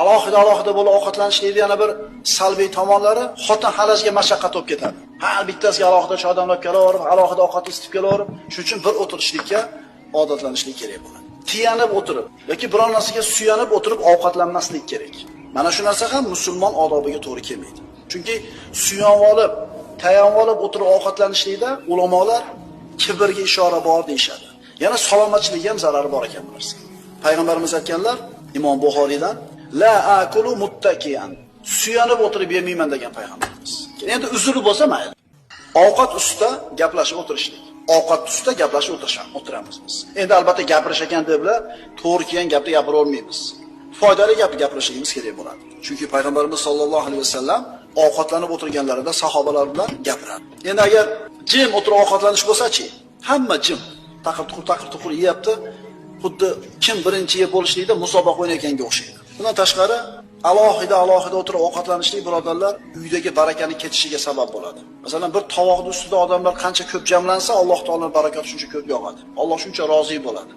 Alohida bo'lib ovqatlanishlikning yana bir salbiy tomonlari xotin xalajga mashaqqat olib ketadi. Har bittasiga alohida chodamlab kelaverib, alohida ovqat isitib kelaverib, shuning uchun bir o'tirishlikka odatlanishlik kerak bo'ladi. Tiyanib o'tirib yoki biron narsaga suyanib o'tirib ovqatlanmaslik kerak. Mana shu narsa ham musulmon odobiga to'g'ri kelmaydi. Chunki suyanib olib, tayanib olib o'tirib ovqatlanishlikda ulamolar kibrga ishora bor deyshadi. Yana salomatchilikka ham zarari bor ekan bu narsa. Payg'ambarimiz aytganlar, Imom Buxoriydan, la akulu muttakiyan. Suyanib o'tirib yemayman degan payg'ambarimiz. Endi uzri bo'lsa mayli. Ovqat ustida gaplashib o'tirishlik. Ovqat ustida gaplashib o'tiramiz biz. Endi albatta gapirish ekan deblar, to'g'ri kelgan gapni gapira olmaymiz. Foydali gapni gapirishimiz kerak bo'ladi. Chunki payg'ambarimiz sollallohu alayhi vasallam ovqatlanib o'tirganlarida sahobalar bilan gapiradi. Endi agar jim o'tirib ovqatlanish bo'lsa-chi, hamma jim, taqir-tuqur yeyapti. Xuddi kim birinchi yeb bo'lishlikda musobaqa o'ynaganga o'xshaydi. Bundan tashqari, alohida o'tirib ovqatlanishlik birodarlar uydagi barakani ketishiga sabab bo'ladi. Masalan, bir tovoqning ustida odamlar qancha ko'p jamlansa, Alloh taoloning barakati shuncha ko'p yog'adi. Alloh shuncha rozi bo'ladi.